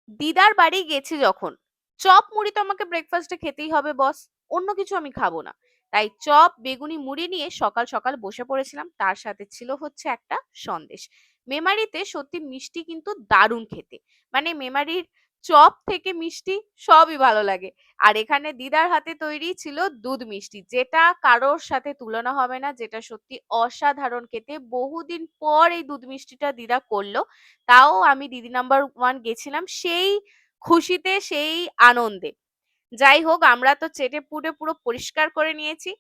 দিদার বাড়ি গেছি যখন, চপ মুড়ি তো আমাকে ব্রেকফাস্টে খেতেই হবে বস, অন্য কিছু আমি খাবো না। তাই চপ বেগুনি মুড়ি নিয়ে সকাল সকাল বসে পড়েছিলাম, তার সাথে ছিল হচ্ছে একটা সন্দেশ। মেমারিতে সত্যি মিষ্টি কিন্তু দারুণ খেতে, মানে মেমারির চপ থেকে মিষ্টি সবই ভালো লাগে। আর এখানে দিদার হাতে তৈরি ছিল দুধ মিষ্টি, যেটা কারোর সাথে তুলনা হবে না, যেটা সত্যি অসাধারণ খেতে। বহুদিন পর এই দুধ মিষ্টিটা দিদা করলো, তাও আমি দিদি নাম্বার ওয়ান গেছিলাম সেই খুশিতে, সেই আনন্দে। যাই হোক, আমরা তো চেটে পুটে পুরো পরিষ্কার করে নিয়েছি।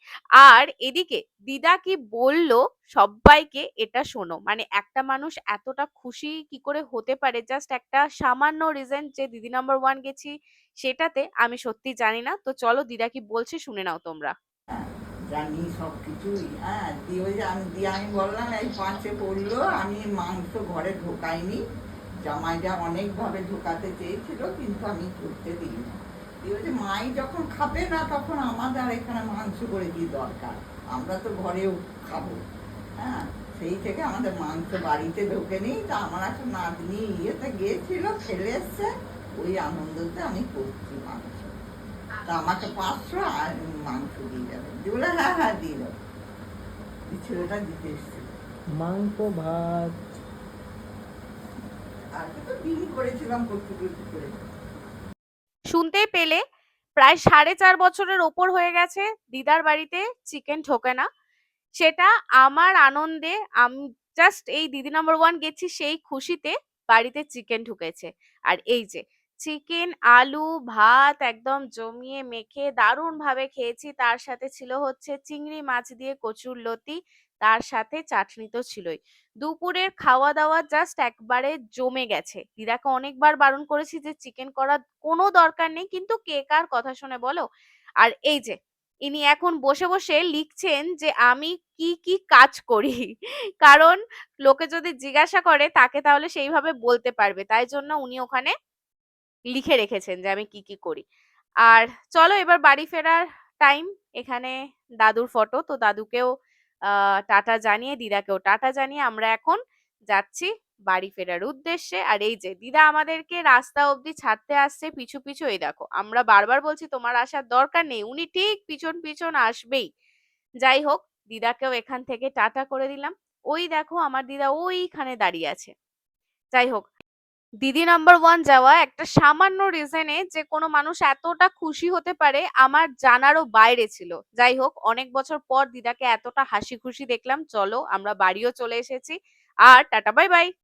আর এদিকে দিদা কি বললো সবাইকে, এটা শোনো। মানে একটা মানুষ এতটা খুশি কি করে হতে পারে, জাস্ট একটা সামান্য রিজন যে দিদি নাম্বার ওয়ান গেছি সেটাতে, আমি সত্যি জানি না। তো চলো দিদা কি বলছে শুনে নাও তোমরা। জানি সবকিছুই। হ্যাঁ, দিয়ে ওই যে আমি বললাম এই 5-এ পড়লো, আমি মাংস ঘরে ঢোকাইনি। জামাইটা অনেকভাবে ঢোকাতে চেয়েছিল, কিন্তু আমি করতে দিই না। দিয়ে ওই যে মাই যখন খাবে না, তখন আমাদের আর এখানে মাংস করে কি দরকার, আমরা তো ঘরেও খাবো। হ্যাঁ, সেই থেকে আমাদের মাংস বাড়িতে ঢোকেনি। তা আমার একটা নাতনি ইয়েতে গিয়েছিল, ফেলে এসছে, ওই আনন্দতে আমি করছি মাংস। তা আমাকে 500 আর মাংস দিয়ে যাবে। বলে হ্যাঁ হ্যাঁ দিয়ে যাবে। ছেলেটা দিতে এসছে মাংস ভাত। আর তো ডিম করেছিলাম কচু কচু করে। শুনতেই পেলে, প্রায় 4.5 বছরের ওপর হয়ে গেছে দিদার বাড়িতে চিকেন ঢোকে না। সেটা আমার আনন্দে, আমি জাস্ট এই দিদি নাম্বার ওয়ান গেছি সেই খুশিতে বাড়িতে চিকেন ঢুকেছে। আর এই যে চিকেন আলু ভাত একদম জমিয়ে মেখে দারুণ ভাবে খেয়েছি। তার সাথে ছিল হচ্ছে চিংড়ি মাছ দিয়ে কচুর লতি, তার সাথে চাটনি তো ছিলই। দুপুরের খাওয়া দাওয়া জাস্ট একবারে জমে গেছে। দিদাকে অনেকবার বারণ করেছি যে চিকেন করার কোনো দরকার নেই, কিন্তু কে কার কথা শুনে বলো। আর এই যে ইনি এখন বসে বসে লিখছেন যে আমি কি কি কাজ করি, কারণ লোকে যদি জিজ্ঞাসা করে তাকে তাহলে সেইভাবে বলতে পারবে, তাই জন্য উনি ওখানে লিখে রেখেছেন যে আমি কি কি করি। আর চলো এবার বাড়ি ফেরার টাইম। এখানে দাদুর ফটো, তো দাদুকেও টাটা জানিয়ে দিদাকেও টাটা জানিয়ে আমরা এখন যাচ্ছি বাড়ি ফেরার উদ্দেশ্যে। আর এই যে দিদা আমাদেরকে রাস্তা অবধি ছাড়তে আসছে পিছু পিছু, এই দেখো আমরা বারবার বলছি তোমার আসার দরকার নেই, উনি ঠিক পিছন পিছন আসবেই। যাই হোক, দিদাকেও এখান থেকে টাটা করে দিলাম। ওই দেখো আমার দিদা ওইখানে দাঁড়িয়ে আছে। যাই হোক, দিদি নাম্বার ওয়ান যাওয়া একটা সামান্য রিজনে যে কোনো মানুষ এতটা খুশি হতে পারে আমার জানারও বাইরে ছিল। যাই হোক, অনেক বছর পর দিদাকে এতটা হাসি খুশি দেখলাম। চলো আমরা বাড়িও চলে এসেছি। আর টাটা বাই বাই।